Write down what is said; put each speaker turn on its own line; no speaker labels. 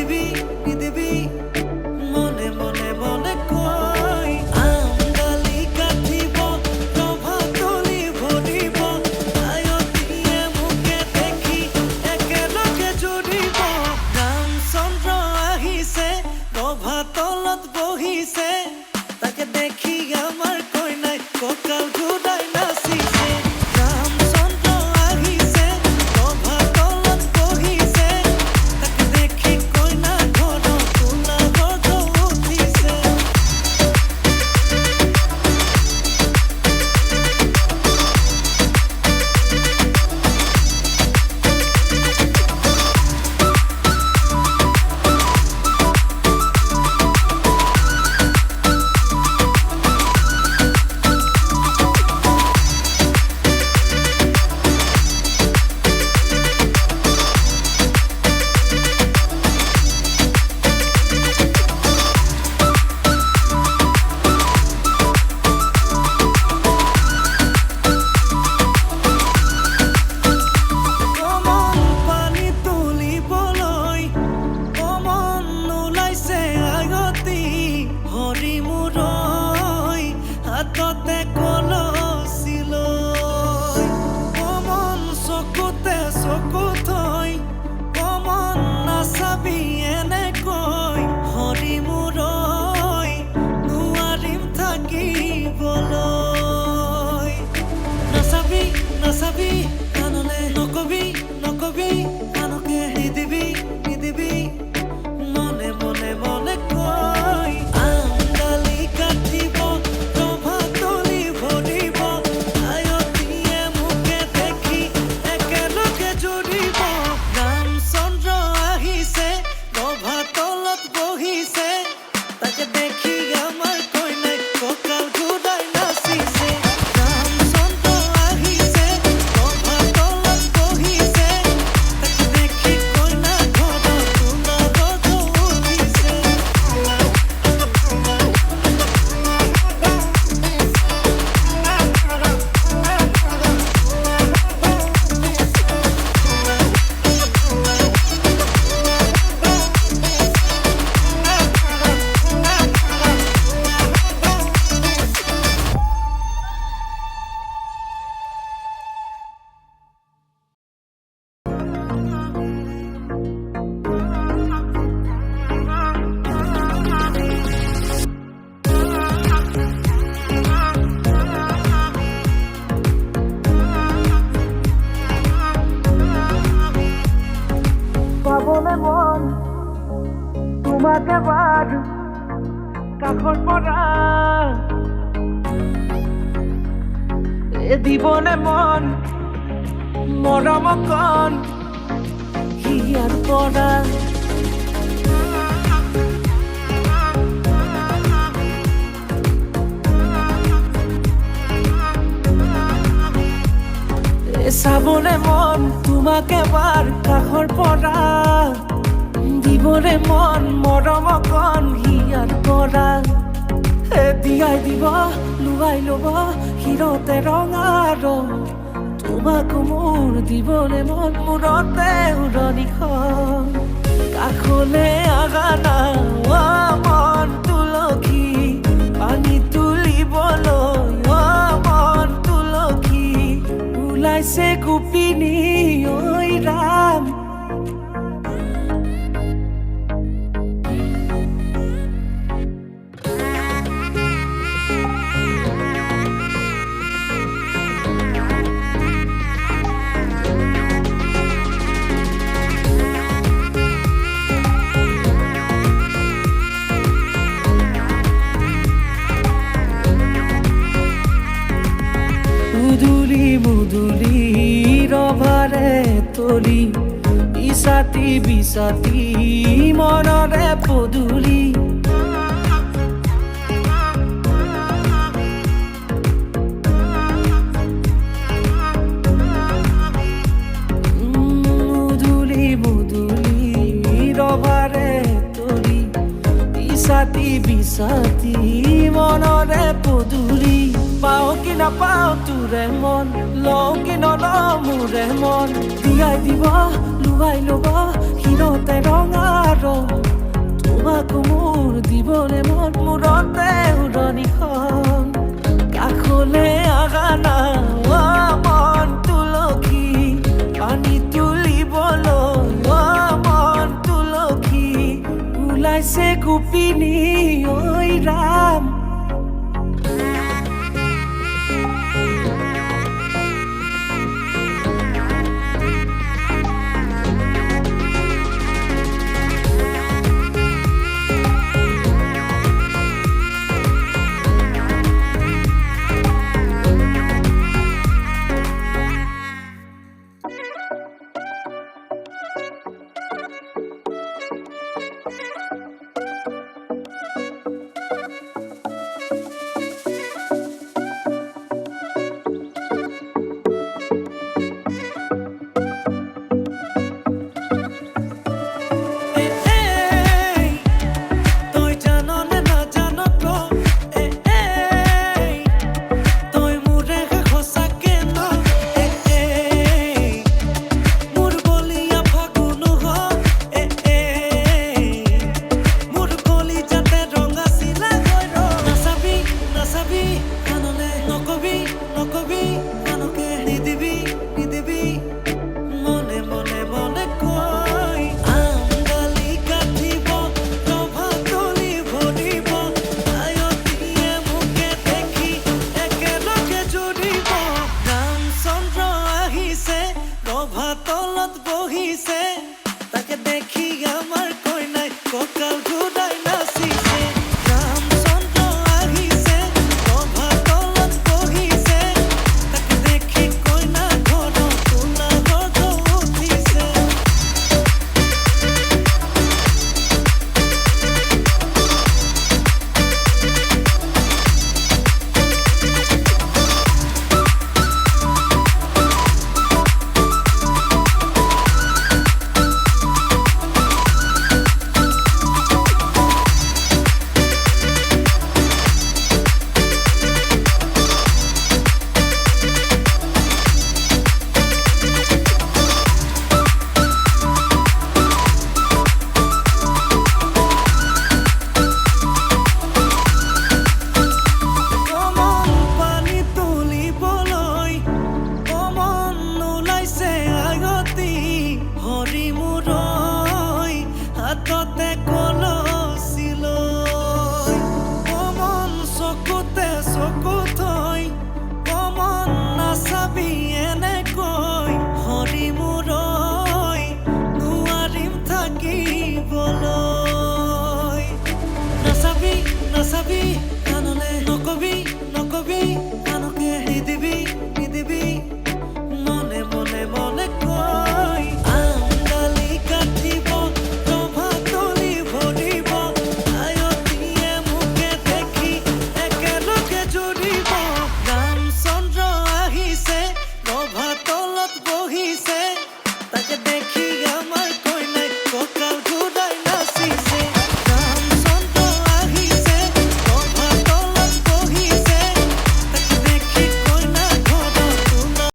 নিদিবি নিদিবি মনে মনে মনে কই আমডালি কাটিব ৰভা তলি ভৰিব আয়তীয়ে মোকে দেখি একেলগে জুৰিব ৰামচন্দ্ৰ আহিছে ৰভা তলত বহিছে তাকে দেখি আমাৰ কইনাই কঁকাল ঘূৰাই নাচিছে ৰামচন্দ্ৰ আহিছে ৰভা তলত বহিছে তাকে দেখি কইনা ঘৰত তোলা গৰ্জ উঠিছে কমন পানী তুলিবলৈ কমন ওলাইছে আগতি হৰি মূৰৈ হাততে কলচি লৈ কমন চকুতে চকু থৈ কমন নাচাবি এনেকৈ হৰি মূৰৈ নোৱাৰিম থাকিবলৈ নাচাবি নাচাবি কাণলে নকবি নকবি কাণকে নিদিবি নিদিবি মনে মনে মনে কই আমডালি কাটিব ৰভা তলি ভৰিব আয়তীয়ে মোকে দেখি একেলগে জুৰিব ৰামচন্দ্ৰ আহিছে ৰভা তলত বহিছে তাকে দেখি আমাৰ কইনাই কঁকাল ঘূৰাই নাচিছে ৰামচন্দ্ৰ আহিছে ৰভা তলত বহিছে তাকে দেখি কইনা ঘৰত তোলা গৰ্জ উঠিছে পাবলে মন তোমাকে বাদ কাষৰ পৰা দিবনে মন মৰম কণ হিয়াৰ পৰা চাবলে মন তোমাকে বাৰ কাষৰ পৰা দিবলে মন মৰম কণ হিয়াৰ পৰা দিয়াই দিব লুৱাই ল'ব হিৰতে ৰঙা ৰং তোমাকো মোৰ দিবলে মন মূৰতে উৰণিখন কাষলে আগানা মন তুলসী পানী তুলিবলৈ মন তুলসী ওলাইছে গোপিনী ঐ ৰাম মুদুলি ৰভাৰে তলি ইছাতি বিছাতি মনৰে পদূলি মুদুলি মুদুলি ৰভাৰে তলি ইছাতি বিছাতি মনৰে পদূলি পাও কি নাপাও তোৰে মন লও কি নলও মোৰে মন দিয়াই দিব লুৱাই ল'ব দিনতে ৰঙা ৰং তোমাকো মোৰ দিবলে মন মূৰতে উৰণিখন কাষলে আগা না মন তুলসী পানী তুলিবলৈ মন তুলসী ওলাইছে গোপিনী ঐ ৰাম